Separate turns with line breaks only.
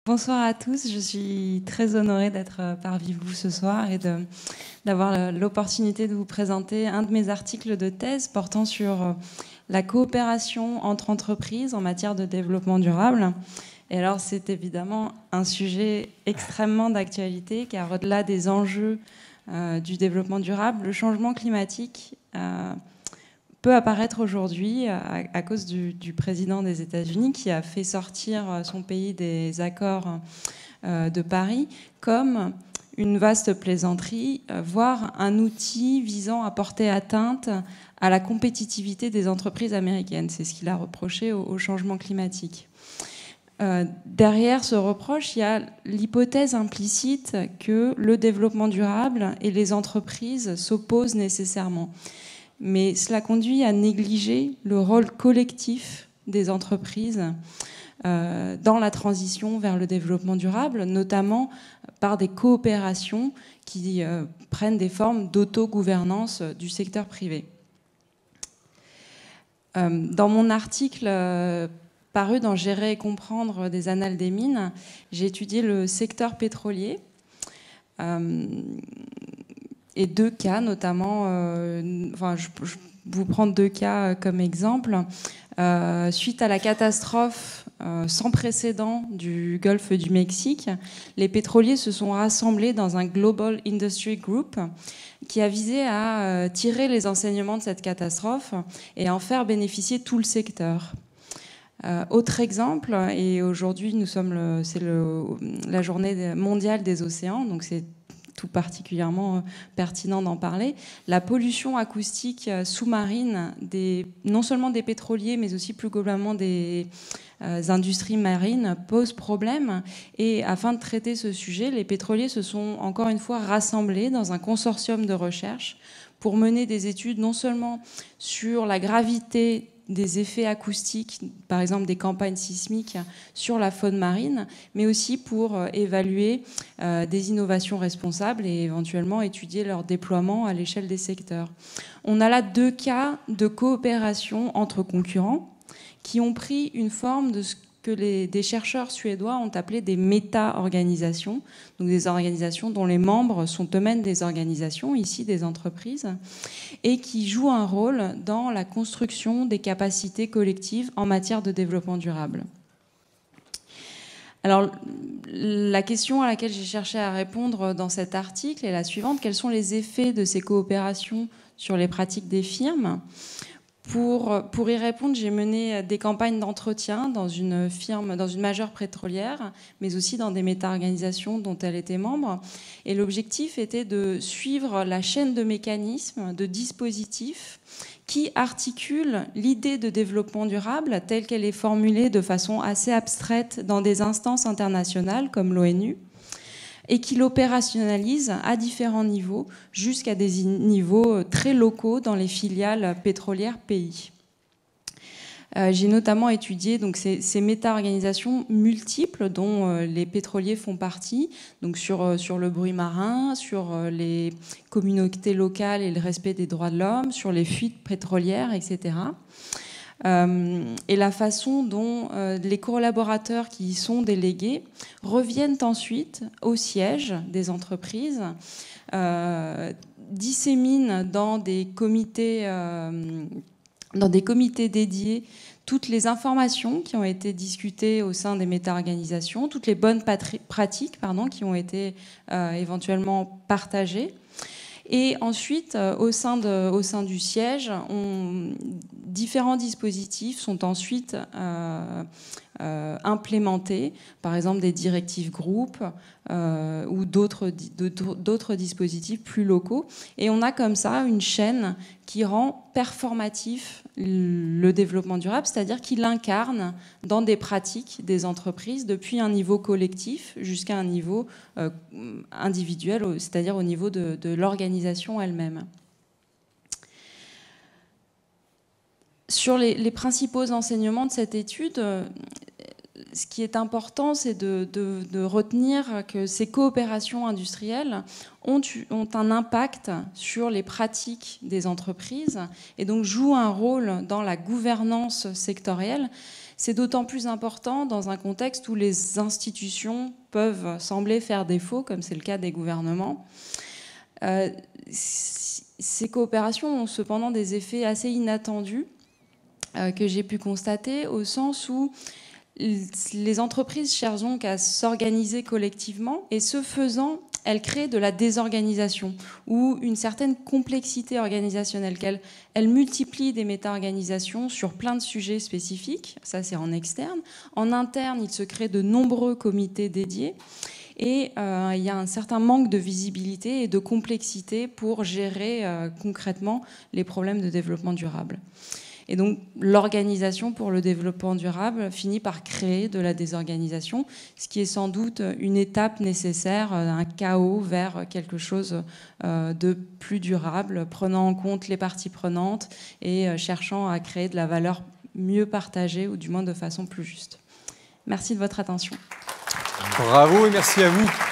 Bonsoir à tous, je suis très honorée d'être parmi vous ce soir et d'avoir l'opportunité de vous présenter un de mes articles de thèse portant sur la coopération entre entreprises en matière de développement durable. Et alors c'est évidemment un sujet extrêmement d'actualité car au-delà des enjeux du développement durable, le changement climatique peut apparaître aujourd'hui à cause du président des États-Unis qui a fait sortir son pays des accords de Paris comme une vaste plaisanterie, voire un outil visant à porter atteinte à la compétitivité des entreprises américaines. C'est ce qu'il a reproché au changement climatique. Derrière ce reproche, il y a l'hypothèse implicite que le développement durable et les entreprises s'opposent nécessairement. Mais cela conduit à négliger le rôle collectif des entreprises dans la transition vers le développement durable, notamment par des coopérations qui prennent des formes d'autogouvernance du secteur privé. Dans mon article paru dans Gérer et comprendre des annales des mines, j'ai étudié le secteur pétrolier. Et deux cas, notamment, je vous prends deux cas comme exemple. Suite à la catastrophe sans précédent du golfe du Mexique, les pétroliers se sont rassemblés dans un Global Industry Group qui a visé à tirer les enseignements de cette catastrophe et en faire bénéficier tout le secteur. Autre exemple, et aujourd'hui c'est la journée mondiale des océans, donc c'est tout particulièrement pertinent d'en parler, la pollution acoustique sous-marine, non seulement des pétroliers, mais aussi plus globalement des industries marines, pose problème. Et afin de traiter ce sujet, les pétroliers se sont encore une fois rassemblés dans un consortium de recherche pour mener des études non seulement sur la gravité des effets acoustiques, par exemple des campagnes sismiques sur la faune marine, mais aussi pour évaluer des innovations responsables et éventuellement étudier leur déploiement à l'échelle des secteurs. On a là deux cas de coopération entre concurrents qui ont pris une forme de ce que des chercheurs suédois ont appelé des méta-organisations, donc des organisations dont les membres sont eux-mêmes des organisations, ici des entreprises, et qui jouent un rôle dans la construction des capacités collectives en matière de développement durable. Alors, la question à laquelle j'ai cherché à répondre dans cet article est la suivante. Quels sont les effets de ces coopérations sur les pratiques des firmes ? Pour y répondre, j'ai mené des campagnes d'entretien dans une majeure pétrolière, mais aussi dans des méta-organisations dont elle était membre. Et l'objectif était de suivre la chaîne de mécanismes, de dispositifs qui articulent l'idée de développement durable telle qu'elle est formulée de façon assez abstraite dans des instances internationales comme l'ONU, et qui l'opérationnalise à différents niveaux, jusqu'à des niveaux très locaux dans les filiales pétrolières pays. J'ai notamment étudié donc, ces méta-organisations multiples dont les pétroliers font partie, donc sur le bruit marin, sur les communautés locales et le respect des droits de l'homme, sur les fuites pétrolières, etc. Et la façon dont les collaborateurs qui y sont délégués reviennent ensuite au siège des entreprises, disséminent dans des comités dédiés toutes les informations qui ont été discutées au sein des méta-organisations, toutes les bonnes pratiques qui ont été éventuellement partagées. Et ensuite, au sein du siège, différents dispositifs sont ensuite implémentés, par exemple des directives groupes ou d'autres dispositifs plus locaux. Et on a comme ça une chaîne qui rend performatif le développement durable, c'est-à-dire qu'il incarne dans des pratiques des entreprises depuis un niveau collectif jusqu'à un niveau individuel, c'est-à-dire au niveau de l'organisation elle-même. Sur les principaux enseignements de cette étude, ce qui est important, c'est de retenir que ces coopérations industrielles ont un impact sur les pratiques des entreprises et donc jouent un rôle dans la gouvernance sectorielle, C'est d'autant plus important dans un contexte où les institutions peuvent sembler faire défaut, comme c'est le cas des gouvernements. Ces coopérations ont cependant des effets assez inattendus que j'ai pu constater, au sens où les entreprises cherchent donc à s'organiser collectivement, et ce faisant, elles créent de la désorganisation ou une certaine complexité organisationnelle. Elles multiplient des méta-organisations sur plein de sujets spécifiques, ça c'est en externe. En interne, il se crée de nombreux comités dédiés, et il y a un certain manque de visibilité et de complexité pour gérer concrètement les problèmes de développement durable. Et donc, l'Organisation pour le développement durable finit par créer de la désorganisation, ce qui est sans doute une étape nécessaire, un chaos vers quelque chose de plus durable, prenant en compte les parties prenantes et cherchant à créer de la valeur mieux partagée, ou du moins de façon plus juste. Merci de votre attention.
Bravo et merci à vous.